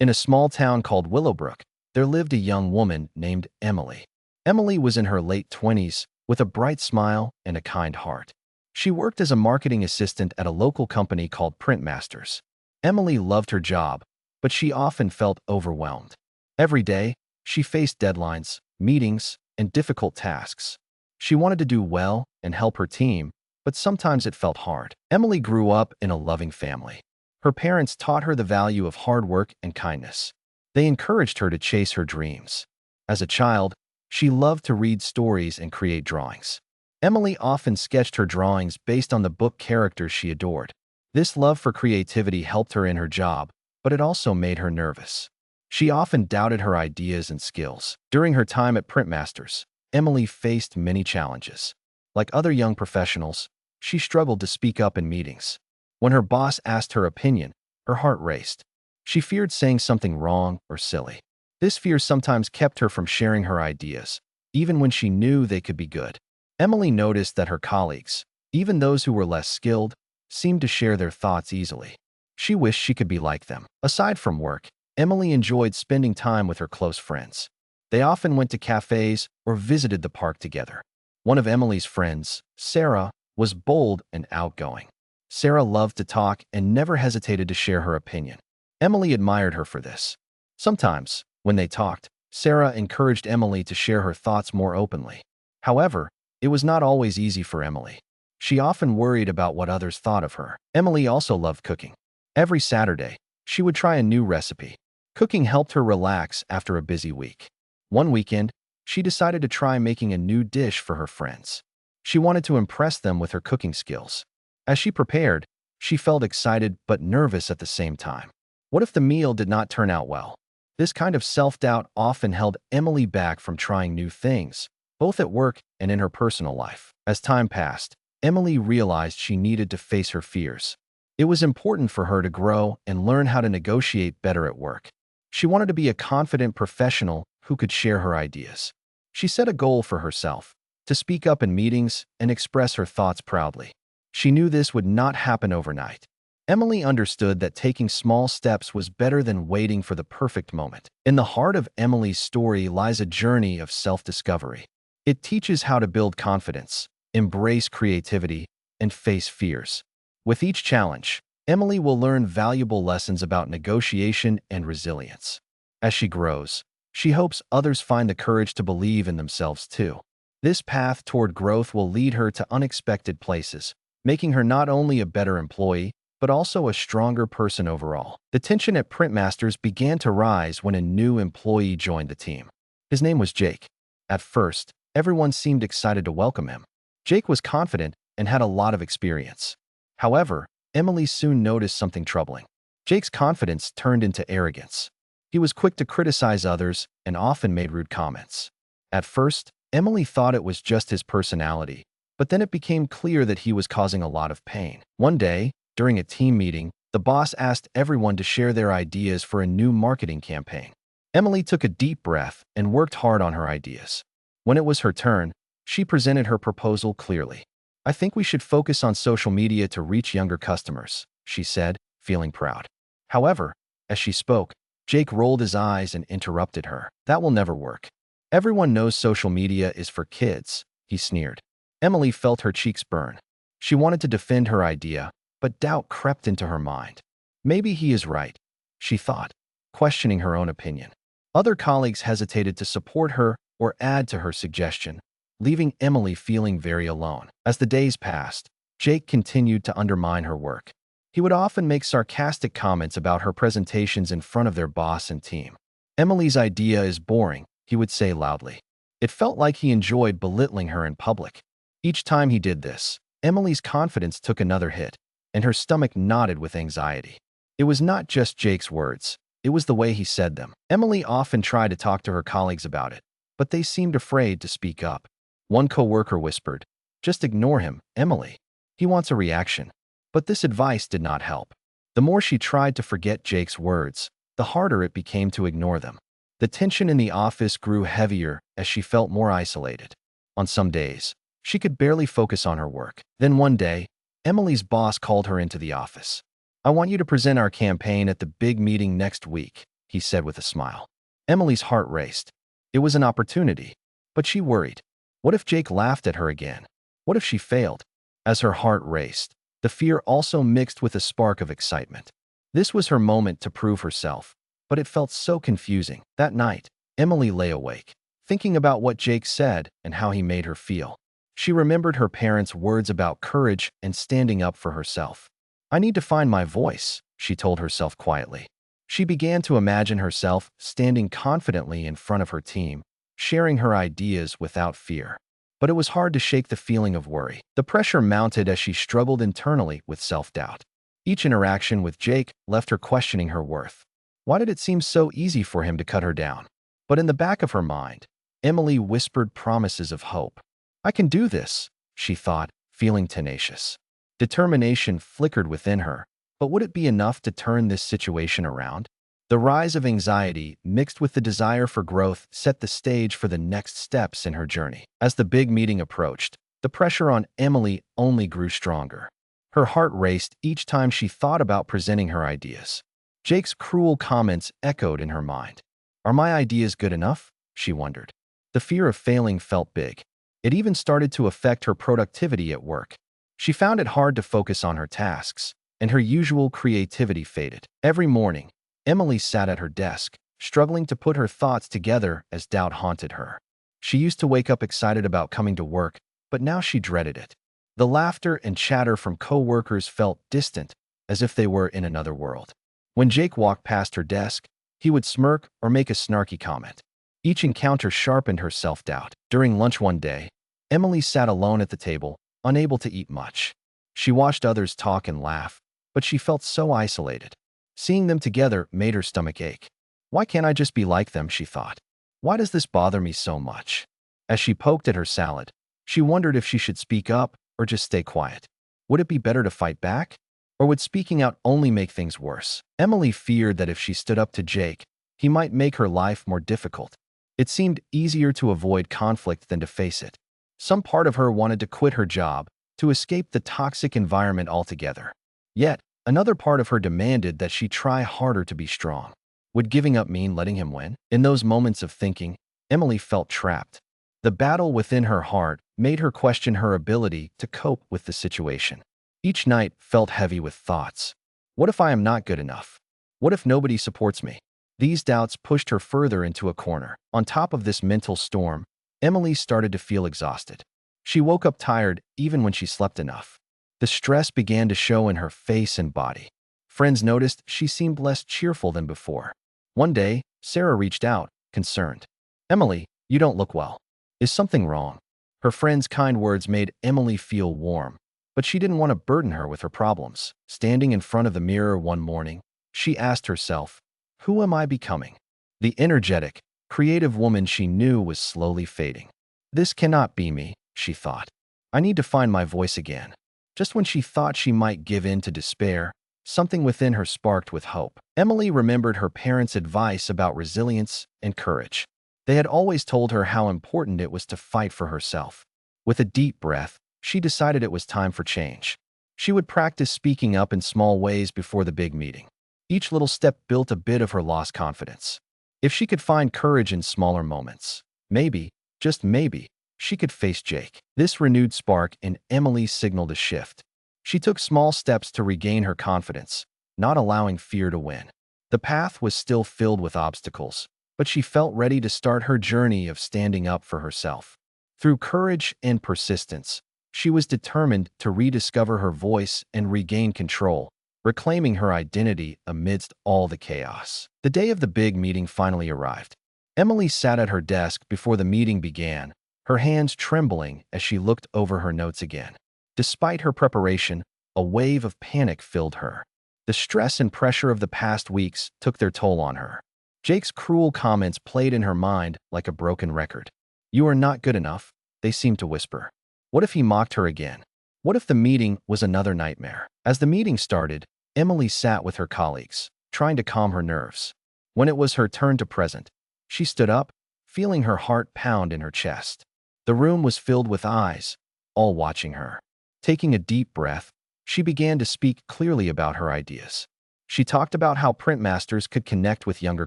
In a small town called Willowbrook, there lived a young woman named Emily. Emily was in her late 20s with a bright smile and a kind heart. She worked as a marketing assistant at a local company called PrintMasters. Emily loved her job, but she often felt overwhelmed. Every day, she faced deadlines, meetings, and difficult tasks. She wanted to do well and help her team, but sometimes it felt hard. Emily grew up in a loving family. Her parents taught her the value of hard work and kindness. They encouraged her to chase her dreams. As a child, she loved to read stories and create drawings. Emily often sketched her drawings based on the book characters she adored. This love for creativity helped her in her job, but it also made her nervous. She often doubted her ideas and skills. During her time at PrintMasters, Emily faced many challenges. Like other young professionals, she struggled to speak up in meetings. When her boss asked her opinion, her heart raced. She feared saying something wrong or silly. This fear sometimes kept her from sharing her ideas, even when she knew they could be good. Emily noticed that her colleagues, even those who were less skilled, seemed to share their thoughts easily. She wished she could be like them. Aside from work, Emily enjoyed spending time with her close friends. They often went to cafes or visited the park together. One of Emily's friends, Sarah, was bold and outgoing. Sarah loved to talk and never hesitated to share her opinion. Emily admired her for this. Sometimes, when they talked, Sarah encouraged Emily to share her thoughts more openly. However, it was not always easy for Emily. She often worried about what others thought of her. Emily also loved cooking. Every Saturday, she would try a new recipe. Cooking helped her relax after a busy week. One weekend, she decided to try making a new dish for her friends. She wanted to impress them with her cooking skills. As she prepared, she felt excited but nervous at the same time. What if the meal did not turn out well? This kind of self-doubt often held Emily back from trying new things, both at work and in her personal life. As time passed, Emily realized she needed to face her fears. It was important for her to grow and learn how to negotiate better at work. She wanted to be a confident professional who could share her ideas. She set a goal for herself, to speak up in meetings and express her thoughts proudly. She knew this would not happen overnight. Emily understood that taking small steps was better than waiting for the perfect moment. In the heart of Emily's story lies a journey of self-discovery. It teaches how to build confidence, embrace creativity, and face fears. With each challenge, Emily will learn valuable lessons about negotiation and resilience. As she grows, she hopes others find the courage to believe in themselves too. This path toward growth will lead her to unexpected places, making her not only a better employee, but also a stronger person overall. The tension at PrintMasters began to rise when a new employee joined the team. His name was Jake. At first, everyone seemed excited to welcome him. Jake was confident and had a lot of experience. However, Emily soon noticed something troubling. Jake's confidence turned into arrogance. He was quick to criticize others and often made rude comments. At first, Emily thought it was just his personality, but then it became clear that he was causing a lot of pain. One day, during a team meeting, the boss asked everyone to share their ideas for a new marketing campaign. Emily took a deep breath and worked hard on her ideas. When it was her turn, she presented her proposal clearly. "I think we should focus on social media to reach younger customers," she said, feeling proud. However, as she spoke, Jake rolled his eyes and interrupted her. "That will never work. Everyone knows social media is for kids," he sneered. Emily felt her cheeks burn. She wanted to defend her idea, but doubt crept into her mind. Maybe he is right, she thought, questioning her own opinion. Other colleagues hesitated to support her or add to her suggestion, leaving Emily feeling very alone. As the days passed, Jake continued to undermine her work. He would often make sarcastic comments about her presentations in front of their boss and team. "Emily's idea is boring," he would say loudly. It felt like he enjoyed belittling her in public. Each time he did this, Emily's confidence took another hit, and her stomach knotted with anxiety. It was not just Jake's words, it was the way he said them. Emily often tried to talk to her colleagues about it, but they seemed afraid to speak up. One coworker whispered, "Just ignore him, Emily. He wants a reaction." But this advice did not help. The more she tried to forget Jake's words, the harder it became to ignore them. The tension in the office grew heavier as she felt more isolated. On some days, she could barely focus on her work. Then one day, Emily's boss called her into the office. "I want you to present our campaign at the big meeting next week," he said with a smile. Emily's heart raced. It was an opportunity, but she worried. What if Jake laughed at her again? What if she failed? As her heart raced, the fear also mixed with a spark of excitement. This was her moment to prove herself, but it felt so confusing. That night, Emily lay awake, thinking about what Jake said and how he made her feel. She remembered her parents' words about courage and standing up for herself. "I need to find my voice," she told herself quietly. She began to imagine herself standing confidently in front of her team, sharing her ideas without fear. But it was hard to shake the feeling of worry. The pressure mounted as she struggled internally with self-doubt. Each interaction with Jake left her questioning her worth. Why did it seem so easy for him to cut her down? But in the back of her mind, Emily whispered promises of hope. "I can do this," she thought, feeling tenacious. Determination flickered within her, but would it be enough to turn this situation around? The rise of anxiety, mixed with the desire for growth, set the stage for the next steps in her journey. As the big meeting approached, the pressure on Emily only grew stronger. Her heart raced each time she thought about presenting her ideas. Jake's cruel comments echoed in her mind. Are my ideas good enough? She wondered. The fear of failing felt big. It even started to affect her productivity at work. She found it hard to focus on her tasks, and her usual creativity faded. Every morning, Emily sat at her desk, struggling to put her thoughts together as doubt haunted her. She used to wake up excited about coming to work, but now she dreaded it. The laughter and chatter from co-workers felt distant, as if they were in another world. When Jake walked past her desk, he would smirk or make a snarky comment. Each encounter sharpened her self-doubt. During lunch one day, Emily sat alone at the table, unable to eat much. She watched others talk and laugh, but she felt so isolated. Seeing them together made her stomach ache. Why can't I just be like them, she thought. Why does this bother me so much? As she poked at her salad, she wondered if she should speak up or just stay quiet. Would it be better to fight back? Or would speaking out only make things worse? Emily feared that if she stood up to Jake, he might make her life more difficult. It seemed easier to avoid conflict than to face it. Some part of her wanted to quit her job, to escape the toxic environment altogether. Yet, another part of her demanded that she try harder to be strong. Would giving up mean letting him win? In those moments of thinking, Emily felt trapped. The battle within her heart made her question her ability to cope with the situation. Each night felt heavy with thoughts. What if I am not good enough? What if nobody supports me? These doubts pushed her further into a corner. On top of this mental storm, Emily started to feel exhausted. She woke up tired even when she slept enough. The stress began to show in her face and body. Friends noticed she seemed less cheerful than before. One day, Sarah reached out, concerned. "Emily, you don't look well. Is something wrong?" Her friend's kind words made Emily feel warm, but she didn't want to burden her with her problems. Standing in front of the mirror one morning, she asked herself, who am I becoming? The energetic, creative woman she knew was slowly fading. This cannot be me, she thought. I need to find my voice again. Just when she thought she might give in to despair, something within her sparked with hope. Emily remembered her parents' advice about resilience and courage. They had always told her how important it was to fight for herself. With a deep breath, she decided it was time for change. She would practice speaking up in small ways before the big meeting. Each little step built a bit of her lost confidence. If she could find courage in smaller moments, maybe, just maybe, she could face Jake. This renewed spark in Emily signaled a shift. She took small steps to regain her confidence, not allowing fear to win. The path was still filled with obstacles, but she felt ready to start her journey of standing up for herself. Through courage and persistence, she was determined to rediscover her voice and regain control, reclaiming her identity amidst all the chaos. The day of the big meeting finally arrived. Emily sat at her desk before the meeting began, her hands trembling as she looked over her notes again. Despite her preparation, a wave of panic filled her. The stress and pressure of the past weeks took their toll on her. Jake's cruel comments played in her mind like a broken record. You are not good enough, they seemed to whisper. What if he mocked her again? What if the meeting was another nightmare? As the meeting started, Emily sat with her colleagues, trying to calm her nerves. When it was her turn to present, she stood up, feeling her heart pound in her chest. The room was filled with eyes, all watching her. Taking a deep breath, she began to speak clearly about her ideas. She talked about how PrintMasters could connect with younger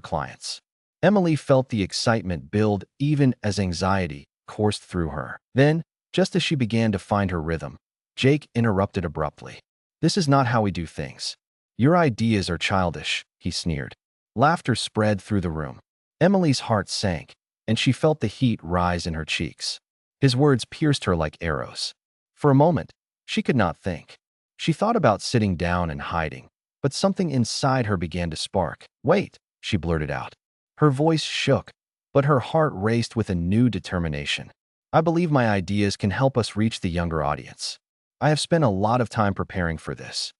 clients. Emily felt the excitement build even as anxiety coursed through her. Then, just as she began to find her rhythm, Jake interrupted abruptly. "This is not how we do things. Your ideas are childish," he sneered. Laughter spread through the room. Emily's heart sank, and she felt the heat rise in her cheeks. His words pierced her like arrows. For a moment, she could not think. She thought about sitting down and hiding, but something inside her began to spark. "Wait," she blurted out. Her voice shook, but her heart raced with a new determination. "I believe my ideas can help us reach the younger audience. I have spent a lot of time preparing for this."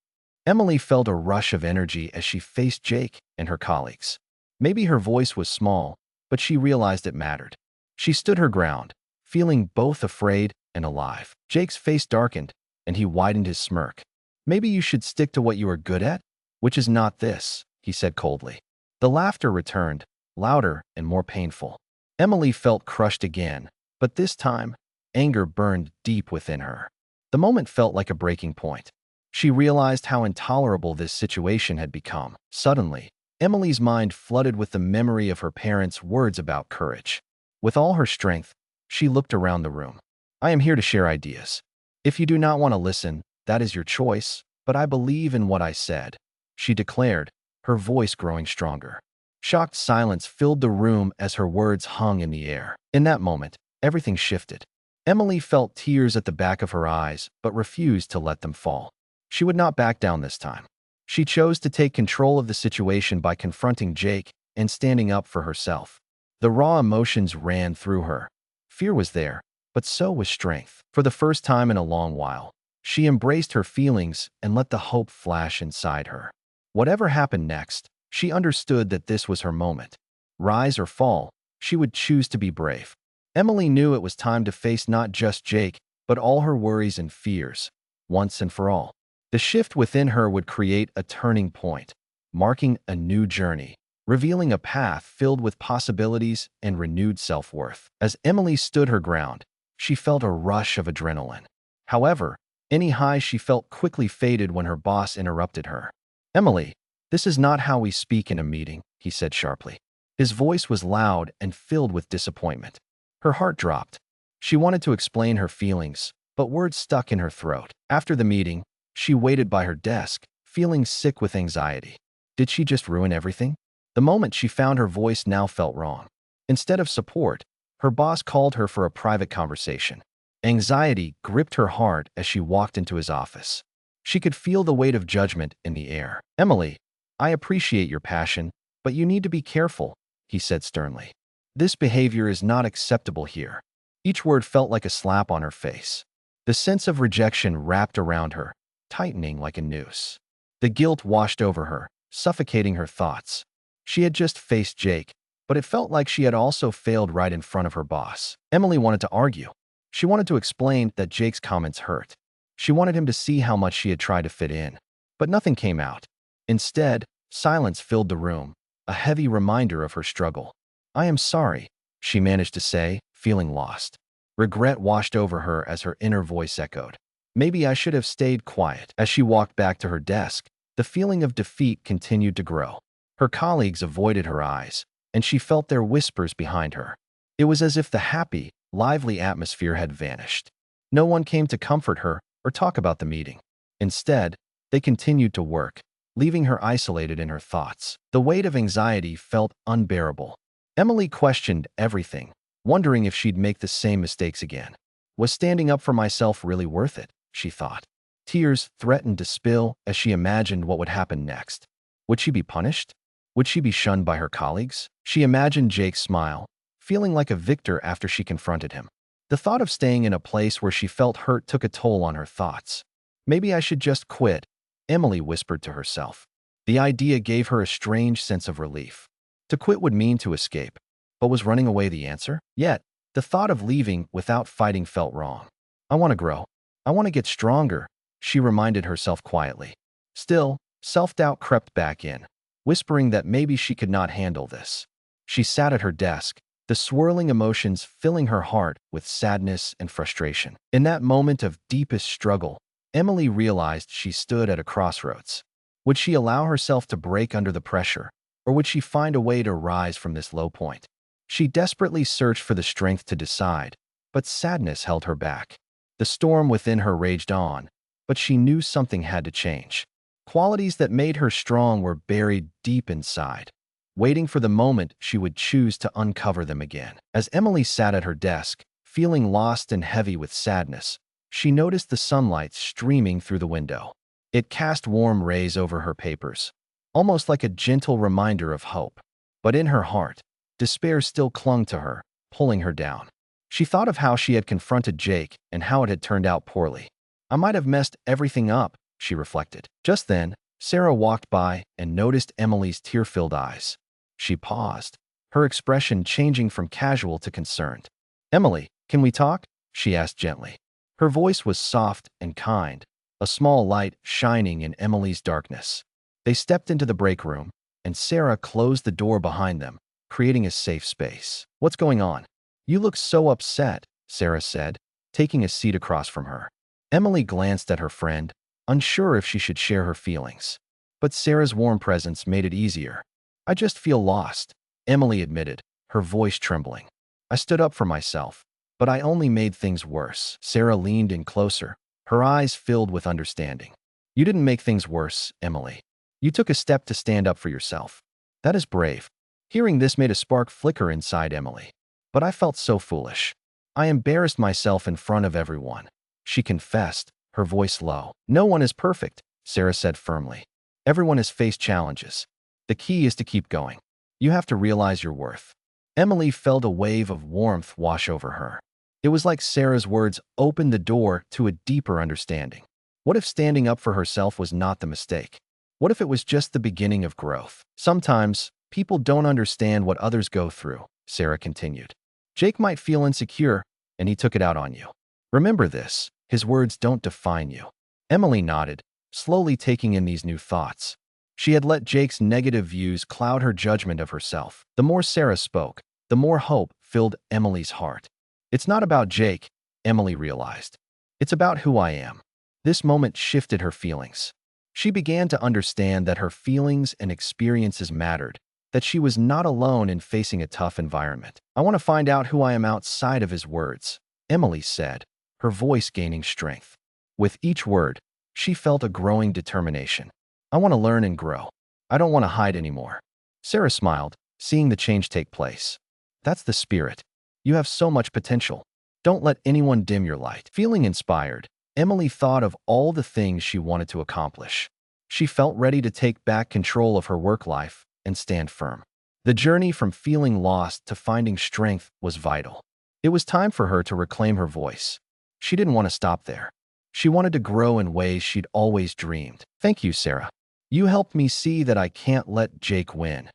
Emily felt a rush of energy as she faced Jake and her colleagues. Maybe her voice was small, but she realized it mattered. She stood her ground, feeling both afraid and alive. Jake's face darkened, and he widened his smirk. "Maybe you should stick to what you are good at, which is not this," he said coldly. The laughter returned, louder and more painful. Emily felt crushed again, but this time, anger burned deep within her. The moment felt like a breaking point. She realized how intolerable this situation had become. Suddenly, Emily's mind flooded with the memory of her parents' words about courage. With all her strength, she looked around the room. "I am here to share ideas. If you do not want to listen, that is your choice, but I believe in what I said," she declared, her voice growing stronger. Shocked silence filled the room as her words hung in the air. In that moment, everything shifted. Emily felt tears at the back of her eyes, but refused to let them fall. She would not back down this time. She chose to take control of the situation by confronting Jake and standing up for herself. The raw emotions ran through her. Fear was there, but so was strength. For the first time in a long while, she embraced her feelings and let the hope flash inside her. Whatever happened next, she understood that this was her moment. Rise or fall, she would choose to be brave. Emily knew it was time to face not just Jake, but all her worries and fears, once and for all. The shift within her would create a turning point, marking a new journey, revealing a path filled with possibilities and renewed self-worth. As Emily stood her ground, she felt a rush of adrenaline. However, any high she felt quickly faded when her boss interrupted her. "Emily, this is not how we speak in a meeting," he said sharply. His voice was loud and filled with disappointment. Her heart dropped. She wanted to explain her feelings, but words stuck in her throat. After the meeting, she waited by her desk, feeling sick with anxiety. Did she just ruin everything? The moment she found her voice now felt wrong. Instead of support, her boss called her for a private conversation. Anxiety gripped her heart as she walked into his office. She could feel the weight of judgment in the air. "Emily, I appreciate your passion, but you need to be careful," he said sternly. "This behavior is not acceptable here." Each word felt like a slap on her face. The sense of rejection wrapped around her, tightening like a noose. The guilt washed over her, suffocating her thoughts. She had just faced Jake, but it felt like she had also failed right in front of her boss. Emily wanted to argue. She wanted to explain that Jake's comments hurt. She wanted him to see how much she had tried to fit in. But nothing came out. Instead, silence filled the room, a heavy reminder of her struggle. "I am sorry," she managed to say, feeling lost. Regret washed over her as her inner voice echoed. "Maybe I should have stayed quiet." As she walked back to her desk, the feeling of defeat continued to grow. Her colleagues avoided her eyes, and she felt their whispers behind her. It was as if the happy, lively atmosphere had vanished. No one came to comfort her or talk about the meeting. Instead, they continued to work, leaving her isolated in her thoughts. The weight of anxiety felt unbearable. Emily questioned everything, wondering if she'd make the same mistakes again. Was standing up for myself really worth it? She thought. Tears threatened to spill as she imagined what would happen next. Would she be punished? Would she be shunned by her colleagues? She imagined Jake's smile, feeling like a victor after she confronted him. The thought of staying in a place where she felt hurt took a toll on her thoughts. Maybe I should just quit, Emily whispered to herself. The idea gave her a strange sense of relief. To quit would mean to escape, but was running away the answer? Yet, the thought of leaving without fighting felt wrong. I want to grow. I want to get stronger, she reminded herself quietly. Still, self-doubt crept back in, whispering that maybe she could not handle this. She sat at her desk, the swirling emotions filling her heart with sadness and frustration. In that moment of deepest struggle, Emily realized she stood at a crossroads. Would she allow herself to break under the pressure, or would she find a way to rise from this low point? She desperately searched for the strength to decide, but sadness held her back. The storm within her raged on, but she knew something had to change. Qualities that made her strong were buried deep inside, waiting for the moment she would choose to uncover them again. As Emily sat at her desk, feeling lost and heavy with sadness, she noticed the sunlight streaming through the window. It cast warm rays over her papers, almost like a gentle reminder of hope. But in her heart, despair still clung to her, pulling her down. She thought of how she had confronted Jake and how it had turned out poorly. I might have messed everything up, she reflected. Just then, Sarah walked by and noticed Emily's tear-filled eyes. She paused, her expression changing from casual to concerned. "Emily, can we talk?" she asked gently. Her voice was soft and kind, a small light shining in Emily's darkness. They stepped into the break room, and Sarah closed the door behind them, creating a safe space. "What's going on? You look so upset," Sarah said, taking a seat across from her. Emily glanced at her friend, unsure if she should share her feelings. But Sarah's warm presence made it easier. "I just feel lost," Emily admitted, her voice trembling. "I stood up for myself, but I only made things worse." Sarah leaned in closer, her eyes filled with understanding. "You didn't make things worse, Emily. You took a step to stand up for yourself. That is brave." Hearing this made a spark flicker inside Emily. "But I felt so foolish. I embarrassed myself in front of everyone," she confessed, her voice low. "No one is perfect," Sarah said firmly. "Everyone has faced challenges. The key is to keep going. You have to realize your worth." Emily felt a wave of warmth wash over her. It was like Sarah's words opened the door to a deeper understanding. What if standing up for herself was not the mistake? What if it was just the beginning of growth? "Sometimes, people don't understand what others go through," Sarah continued. "Jake might feel insecure, and he took it out on you. Remember this, his words don't define you." Emily nodded, slowly taking in these new thoughts. She had let Jake's negative views cloud her judgment of herself. The more Sarah spoke, the more hope filled Emily's heart. "It's not about Jake," Emily realized. "It's about who I am." This moment shifted her feelings. She began to understand that her feelings and experiences mattered, that she was not alone in facing a tough environment. "I want to find out who I am outside of his words," Emily said, her voice gaining strength. With each word, she felt a growing determination. "I want to learn and grow. I don't want to hide anymore." Sarah smiled, seeing the change take place. "That's the spirit. You have so much potential. Don't let anyone dim your light." Feeling inspired, Emily thought of all the things she wanted to accomplish. She felt ready to take back control of her work life and stand firm. The journey from feeling lost to finding strength was vital. It was time for her to reclaim her voice. She didn't want to stop there. She wanted to grow in ways she'd always dreamed. "Thank you, Sarah. You helped me see that I can't let Jake win,"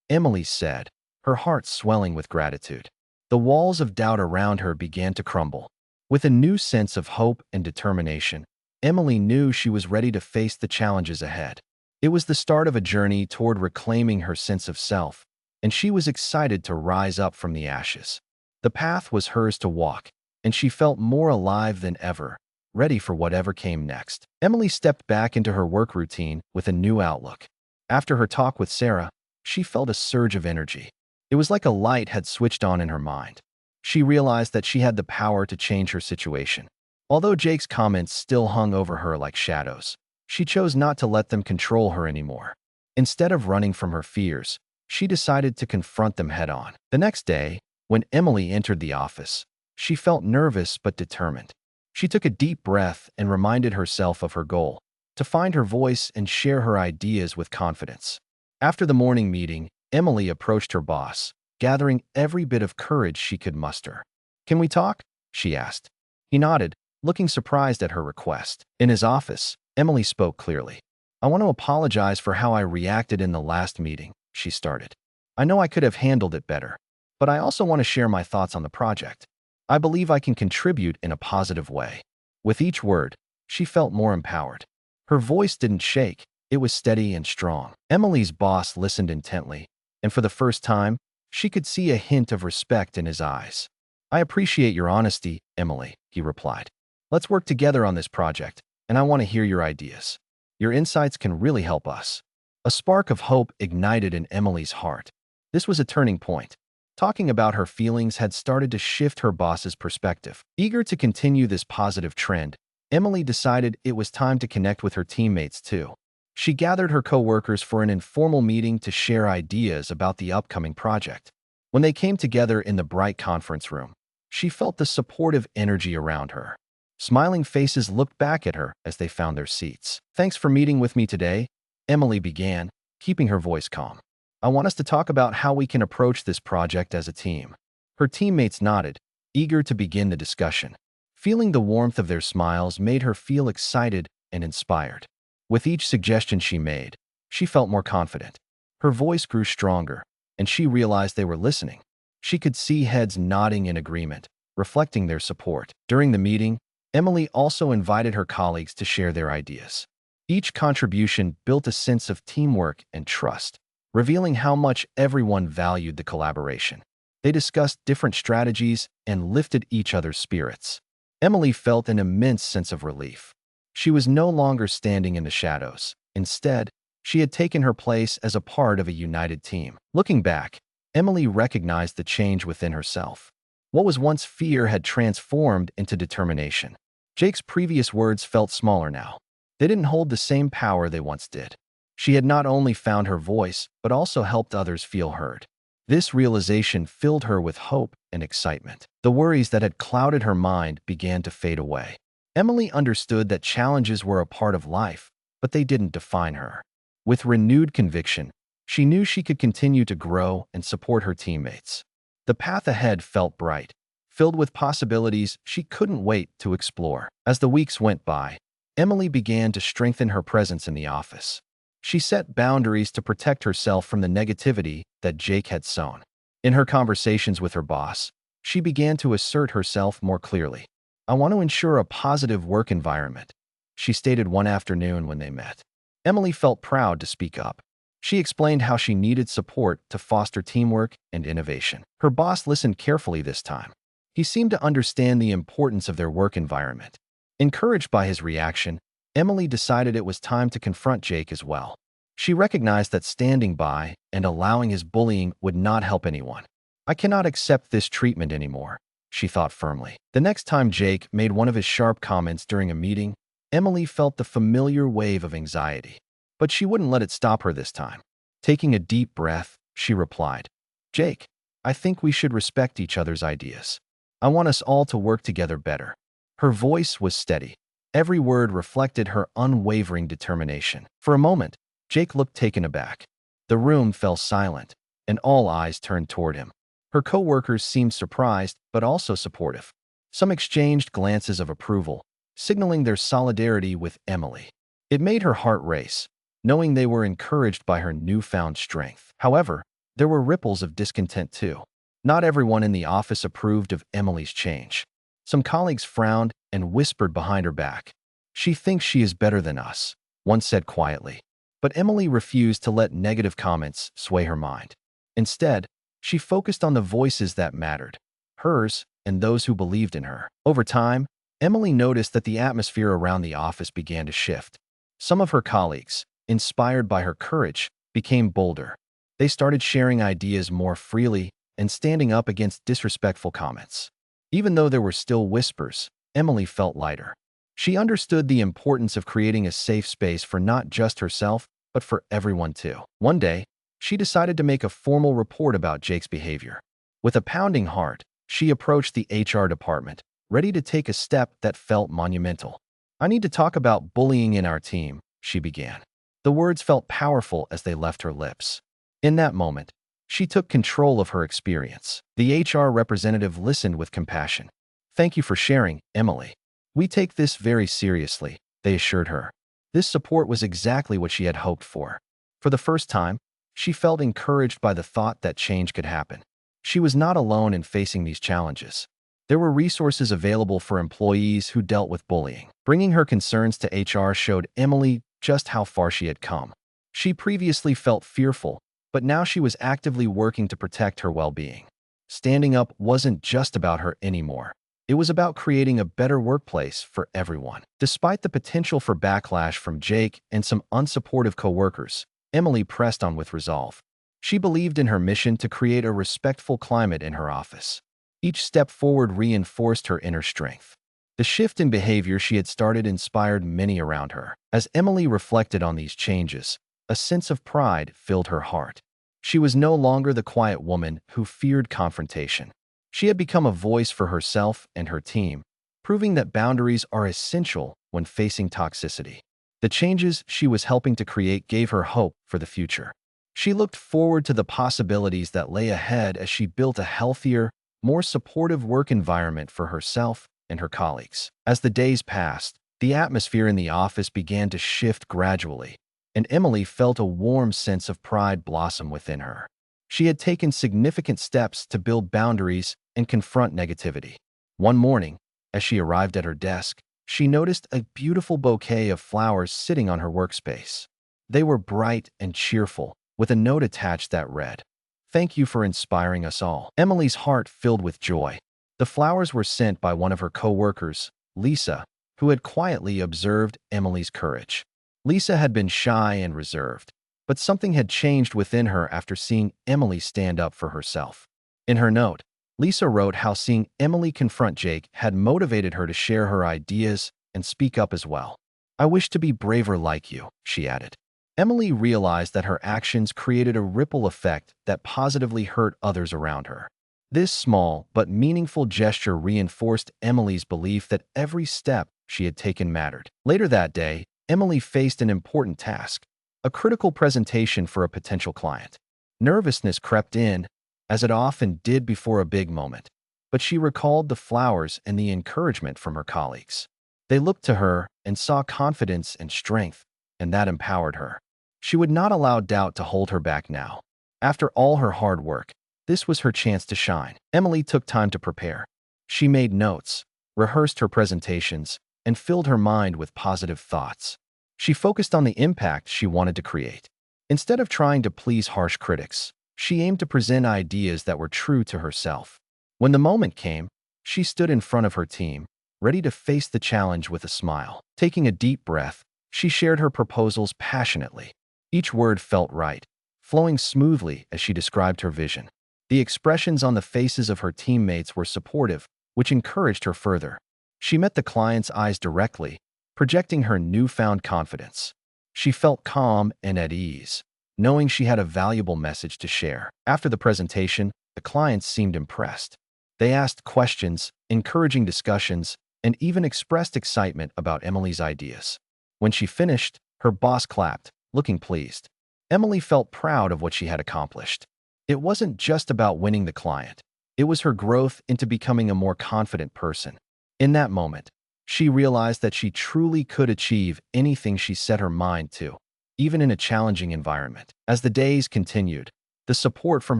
Emily said, her heart swelling with gratitude. The walls of doubt around her began to crumble. With a new sense of hope and determination, Emily knew she was ready to face the challenges ahead. It was the start of a journey toward reclaiming her sense of self, and she was excited to rise up from the ashes. The path was hers to walk, and she felt more alive than ever, ready for whatever came next. Emily stepped back into her work routine with a new outlook. After her talk with Sarah, she felt a surge of energy. It was like a light had switched on in her mind. She realized that she had the power to change her situation. Although Jake's comments still hung over her like shadows, she chose not to let them control her anymore. Instead of running from her fears, she decided to confront them head-on. The next day, when Emily entered the office, she felt nervous but determined. She took a deep breath and reminded herself of her goal, to find her voice and share her ideas with confidence. After the morning meeting, Emily approached her boss, gathering every bit of courage she could muster. "Can we talk?" she asked. He nodded, looking surprised at her request. In his office, Emily spoke clearly. "I want to apologize for how I reacted in the last meeting," she started. "I know I could have handled it better, but I also want to share my thoughts on the project. I believe I can contribute in a positive way." With each word, she felt more empowered. Her voice didn't shake, it was steady and strong. Emily's boss listened intently, and for the first time, she could see a hint of respect in his eyes. "I appreciate your honesty, Emily," he replied. "Let's work together on this project, and I want to hear your ideas." Your insights can really help us." A spark of hope ignited in Emily's heart. This was a turning point. Talking about her feelings had started to shift her boss's perspective. Eager to continue this positive trend, Emily decided it was time to connect with her teammates too. She gathered her coworkers for an informal meeting to share ideas about the upcoming project. When they came together in the bright conference room, she felt the supportive energy around her. Smiling faces looked back at her as they found their seats. "Thanks for meeting with me today," Emily began, keeping her voice calm. "I want us to talk about how we can approach this project as a team." Her teammates nodded, eager to begin the discussion. Feeling the warmth of their smiles made her feel excited and inspired. With each suggestion she made, she felt more confident. Her voice grew stronger, and she realized they were listening. She could see heads nodding in agreement, reflecting their support. During the meeting, Emily also invited her colleagues to share their ideas. Each contribution built a sense of teamwork and trust, revealing how much everyone valued the collaboration. They discussed different strategies and lifted each other's spirits. Emily felt an immense sense of relief. She was no longer standing in the shadows. Instead, she had taken her place as a part of a united team. Looking back, Emily recognized the change within herself. What was once fear had transformed into determination. Jake's previous words felt smaller now. They didn't hold the same power they once did. She had not only found her voice, but also helped others feel heard. This realization filled her with hope and excitement. The worries that had clouded her mind began to fade away. Emily understood that challenges were a part of life, but they didn't define her. With renewed conviction, she knew she could continue to grow and support her teammates. The path ahead felt bright, filled with possibilities she couldn't wait to explore. As the weeks went by, Emily began to strengthen her presence in the office. She set boundaries to protect herself from the negativity that Jake had sown. In her conversations with her boss, she began to assert herself more clearly. "I want to ensure a positive work environment," she stated one afternoon when they met. Emily felt proud to speak up. She explained how she needed support to foster teamwork and innovation. Her boss listened carefully this time. He seemed to understand the importance of their work environment. Encouraged by his reaction, Emily decided it was time to confront Jake as well. She recognized that standing by and allowing his bullying would not help anyone. "I cannot accept this treatment anymore," she thought firmly. The next time Jake made one of his sharp comments during a meeting, Emily felt the familiar wave of anxiety. But she wouldn't let it stop her this time. Taking a deep breath, she replied, "Jake, I think we should respect each other's ideas. I want us all to work together better." Her voice was steady. Every word reflected her unwavering determination. For a moment, Jake looked taken aback. The room fell silent, and all eyes turned toward him. Her coworkers seemed surprised, but also supportive. Some exchanged glances of approval, signaling their solidarity with Emily. It made her heart race, knowing they were encouraged by her newfound strength. However, there were ripples of discontent too. Not everyone in the office approved of Emily's change. Some colleagues frowned and whispered behind her back. "She thinks she is better than us," one said quietly. But Emily refused to let negative comments sway her mind. Instead, she focused on the voices that mattered, hers and those who believed in her. Over time, Emily noticed that the atmosphere around the office began to shift. Some of her colleagues, inspired by her courage, became bolder. They started sharing ideas more freely and standing up against disrespectful comments. Even though there were still whispers, Emily felt lighter. She understood the importance of creating a safe space for not just herself, but for everyone too. One day, she decided to make a formal report about Jake's behavior. With a pounding heart, she approached the HR department, ready to take a step that felt monumental. "I need to talk about bullying in our team," she began. The words felt powerful as they left her lips. In that moment, she took control of her experience. The HR representative listened with compassion. "Thank you for sharing, Emily. We take this very seriously," they assured her. This support was exactly what she had hoped for. For the first time, she felt encouraged by the thought that change could happen. She was not alone in facing these challenges. There were resources available for employees who dealt with bullying. Bringing her concerns to HR showed Emily just how far she had come. She previously felt fearful, but now she was actively working to protect her well-being. Standing up wasn't just about her anymore. It was about creating a better workplace for everyone. Despite the potential for backlash from Jake and some unsupportive coworkers, Emily pressed on with resolve. She believed in her mission to create a respectful climate in her office. Each step forward reinforced her inner strength. The shift in behavior she had started inspired many around her. As Emily reflected on these changes, a sense of pride filled her heart. She was no longer the quiet woman who feared confrontation. She had become a voice for herself and her team, proving that boundaries are essential when facing toxicity. The changes she was helping to create gave her hope for the future. She looked forward to the possibilities that lay ahead as she built a healthier, more supportive work environment for herself and her colleagues. As the days passed, the atmosphere in the office began to shift gradually, and Emily felt a warm sense of pride blossom within her. She had taken significant steps to build boundaries and confront negativity. One morning, as she arrived at her desk, she noticed a beautiful bouquet of flowers sitting on her workspace. They were bright and cheerful, with a note attached that read, "Thank you for inspiring us all." Emily's heart filled with joy. The flowers were sent by one of her co-workers, Lisa, who had quietly observed Emily's courage. Lisa had been shy and reserved, but something had changed within her after seeing Emily stand up for herself. In her note, Lisa wrote how seeing Emily confront Jake had motivated her to share her ideas and speak up as well. "I wish to be braver like you," she added. Emily realized that her actions created a ripple effect that positively hurt others around her. This small but meaningful gesture reinforced Emily's belief that every step she had taken mattered. Later that day, Emily faced an important task, a critical presentation for a potential client. Nervousness crept in, as it often did before a big moment, but she recalled the flowers and the encouragement from her colleagues. They looked to her and saw confidence and strength, and that empowered her. She would not allow doubt to hold her back now. After all her hard work, this was her chance to shine. Emily took time to prepare. She made notes, rehearsed her presentations, and filled her mind with positive thoughts. She focused on the impact she wanted to create. Instead of trying to please harsh critics, she aimed to present ideas that were true to herself. When the moment came, she stood in front of her team, ready to face the challenge with a smile. Taking a deep breath, she shared her proposals passionately. Each word felt right, flowing smoothly as she described her vision. The expressions on the faces of her teammates were supportive, which encouraged her further. She met the client's eyes directly, projecting her newfound confidence. She felt calm and at ease, knowing she had a valuable message to share. After the presentation, the clients seemed impressed. They asked questions, encouraging discussions, and even expressed excitement about Emily's ideas. When she finished, her boss clapped, looking pleased. Emily felt proud of what she had accomplished. It wasn't just about winning the client. It was her growth into becoming a more confident person. In that moment, she realized that she truly could achieve anything she set her mind to, even in a challenging environment. As the days continued, the support from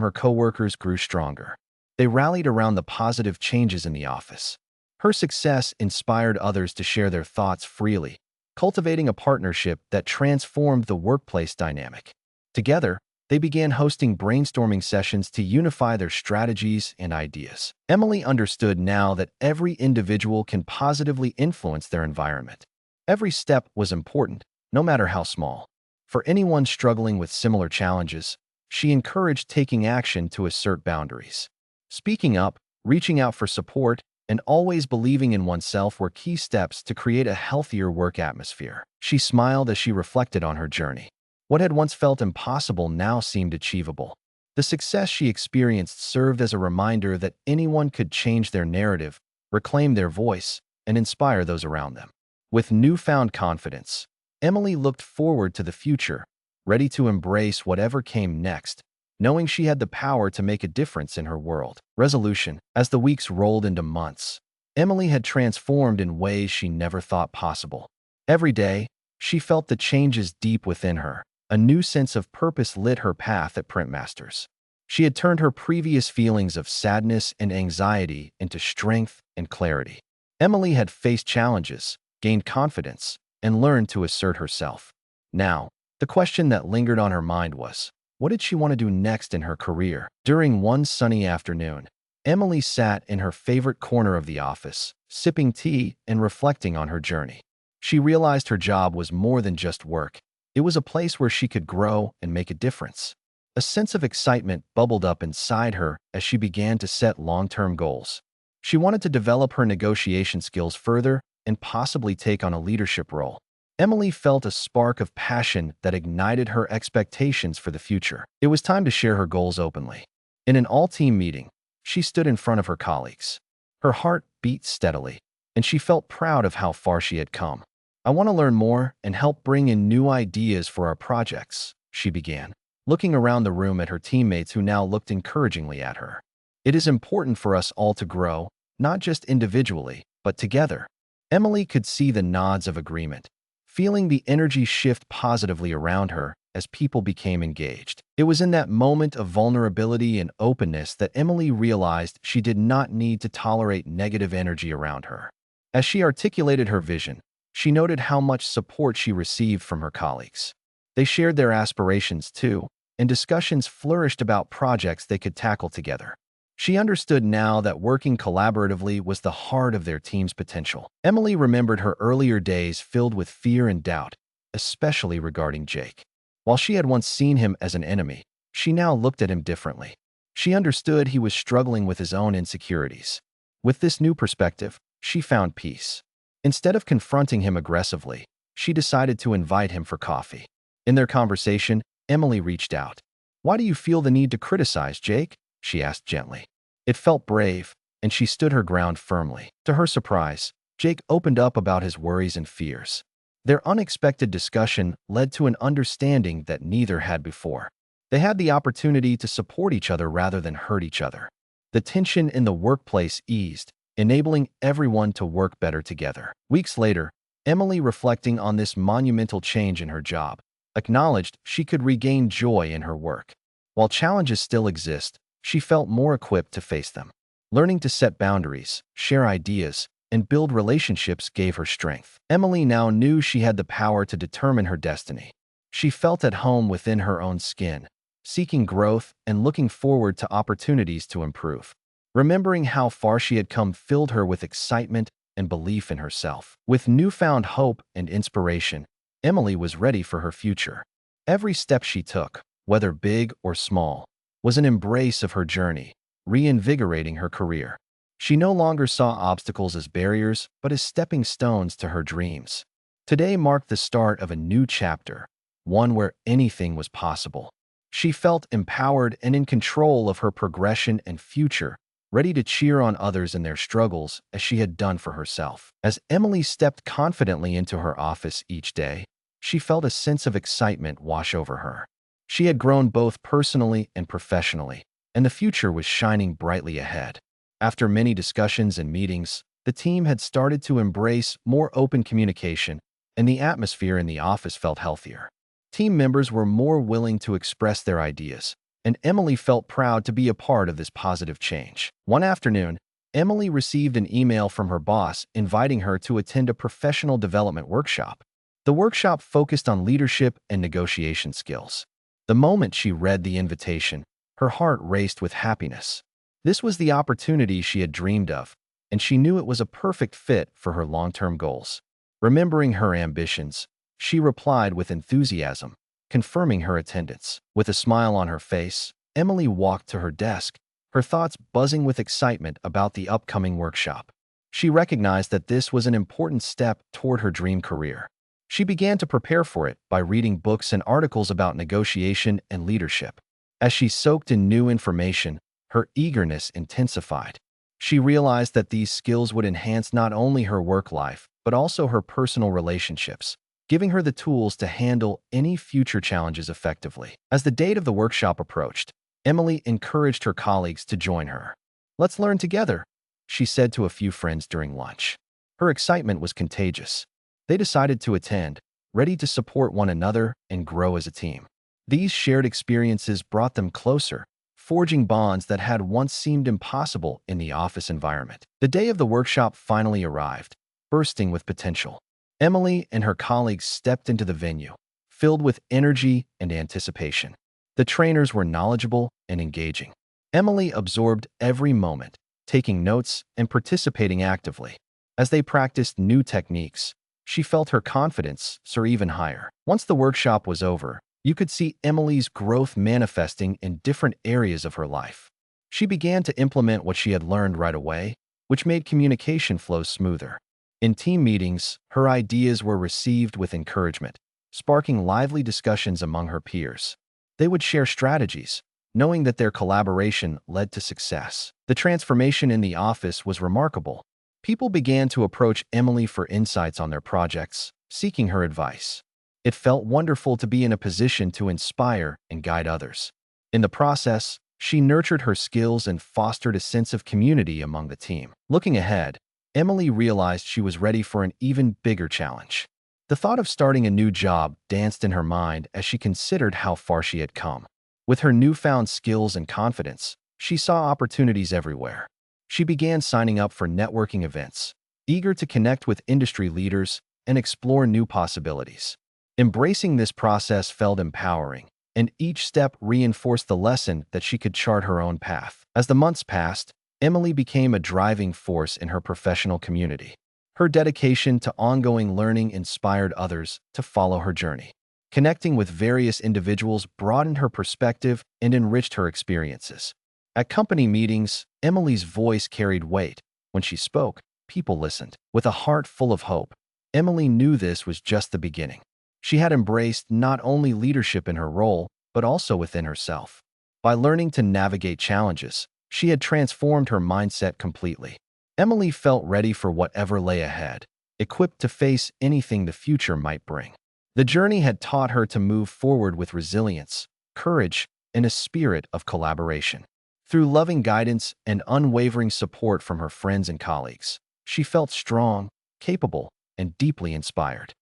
her coworkers grew stronger. They rallied around the positive changes in the office. Her success inspired others to share their thoughts freely, cultivating a partnership that transformed the workplace dynamic. Together, they began hosting brainstorming sessions to unify their strategies and ideas. Emily understood now that every individual can positively influence their environment. Every step was important, no matter how small. For anyone struggling with similar challenges, she encouraged taking action to assert boundaries. Speaking up, reaching out for support, and always believing in oneself were key steps to create a healthier work atmosphere. She smiled as she reflected on her journey. What had once felt impossible now seemed achievable. The success she experienced served as a reminder that anyone could change their narrative, reclaim their voice, and inspire those around them. With newfound confidence, Emily looked forward to the future, ready to embrace whatever came next, knowing she had the power to make a difference in her world. Resolution. As the weeks rolled into months, Emily had transformed in ways she never thought possible. Every day, she felt the changes deep within her. A new sense of purpose lit her path at PrintMasters. She had turned her previous feelings of sadness and anxiety into strength and clarity. Emily had faced challenges, gained confidence, and learned to assert herself. Now, the question that lingered on her mind was, what did she want to do next in her career? During one sunny afternoon, Emily sat in her favorite corner of the office, sipping tea and reflecting on her journey. She realized her job was more than just work. It was a place where she could grow and make a difference. A sense of excitement bubbled up inside her as she began to set long-term goals. She wanted to develop her negotiation skills further and possibly take on a leadership role. Emily felt a spark of passion that ignited her expectations for the future. It was time to share her goals openly. In an all-team meeting, she stood in front of her colleagues. Her heart beat steadily, and she felt proud of how far she had come. "I want to learn more and help bring in new ideas for our projects," she began, looking around the room at her teammates who now looked encouragingly at her. "It is important for us all to grow, not just individually, but together." Emily could see the nods of agreement, feeling the energy shift positively around her as people became engaged. It was in that moment of vulnerability and openness that Emily realized she did not need to tolerate negative energy around her. As she articulated her vision, she noted how much support she received from her colleagues. They shared their aspirations too, and discussions flourished about projects they could tackle together. She understood now that working collaboratively was the heart of their team's potential. Emily remembered her earlier days filled with fear and doubt, especially regarding Jake. While she had once seen him as an enemy, she now looked at him differently. She understood he was struggling with his own insecurities. With this new perspective, she found peace. Instead of confronting him aggressively, she decided to invite him for coffee. In their conversation, Emily reached out. "Why do you feel the need to criticize Jake?" she asked gently. It felt brave, and she stood her ground firmly. To her surprise, Jake opened up about his worries and fears. Their unexpected discussion led to an understanding that neither had before. They had the opportunity to support each other rather than hurt each other. The tension in the workplace eased, enabling everyone to work better together. Weeks later, Emily, reflecting on this monumental change in her job, acknowledged she could regain joy in her work. While challenges still exist, she felt more equipped to face them. Learning to set boundaries, share ideas, and build relationships gave her strength. Emily now knew she had the power to determine her destiny. She felt at home within her own skin, seeking growth and looking forward to opportunities to improve. Remembering how far she had come filled her with excitement and belief in herself. With newfound hope and inspiration, Emily was ready for her future. Every step she took, whether big or small, was an embrace of her journey, reinvigorating her career. She no longer saw obstacles as barriers, but as stepping stones to her dreams. Today marked the start of a new chapter, one where anything was possible. She felt empowered and in control of her progression and future, ready to cheer on others in their struggles as she had done for herself. As Emily stepped confidently into her office each day, she felt a sense of excitement wash over her. She had grown both personally and professionally, and the future was shining brightly ahead. After many discussions and meetings, the team had started to embrace more open communication, and the atmosphere in the office felt healthier. Team members were more willing to express their ideas, and Emily felt proud to be a part of this positive change. One afternoon, Emily received an email from her boss inviting her to attend a professional development workshop. The workshop focused on leadership and negotiation skills. The moment she read the invitation, her heart raced with happiness. This was the opportunity she had dreamed of, and she knew it was a perfect fit for her long-term goals. Remembering her ambitions, she replied with enthusiasm, confirming her attendance. With a smile on her face, Emily walked to her desk, her thoughts buzzing with excitement about the upcoming workshop. She recognized that this was an important step toward her dream career. She began to prepare for it by reading books and articles about negotiation and leadership. As she soaked in new information, her eagerness intensified. She realized that these skills would enhance not only her work life, but also her personal relationships, giving her the tools to handle any future challenges effectively. As the date of the workshop approached, Emily encouraged her colleagues to join her. "Let's learn together," she said to a few friends during lunch. Her excitement was contagious. They decided to attend, ready to support one another and grow as a team. These shared experiences brought them closer, forging bonds that had once seemed impossible in the office environment. The day of the workshop finally arrived, bursting with potential. Emily and her colleagues stepped into the venue, filled with energy and anticipation. The trainers were knowledgeable and engaging. Emily absorbed every moment, taking notes and participating actively. As they practiced new techniques, she felt her confidence soar even higher. Once the workshop was over, you could see Emily's growth manifesting in different areas of her life. She began to implement what she had learned right away, which made communication flows smoother. In team meetings, her ideas were received with encouragement, sparking lively discussions among her peers. They would share strategies, knowing that their collaboration led to success. The transformation in the office was remarkable. People began to approach Emily for insights on their projects, seeking her advice. It felt wonderful to be in a position to inspire and guide others. In the process, she nurtured her skills and fostered a sense of community among the team. Looking ahead, Emily realized she was ready for an even bigger challenge. The thought of starting a new job danced in her mind as she considered how far she had come. With her newfound skills and confidence, she saw opportunities everywhere. She began signing up for networking events, eager to connect with industry leaders and explore new possibilities. Embracing this process felt empowering, and each step reinforced the lesson that she could chart her own path. As the months passed, Emily became a driving force in her professional community. Her dedication to ongoing learning inspired others to follow her journey. Connecting with various individuals broadened her perspective and enriched her experiences. At company meetings, Emily's voice carried weight. When she spoke, people listened. With a heart full of hope, Emily knew this was just the beginning. She had embraced not only leadership in her role, but also within herself. By learning to navigate challenges, she had transformed her mindset completely. Emily felt ready for whatever lay ahead, equipped to face anything the future might bring. The journey had taught her to move forward with resilience, courage, and a spirit of collaboration. Through loving guidance and unwavering support from her friends and colleagues, she felt strong, capable, and deeply inspired.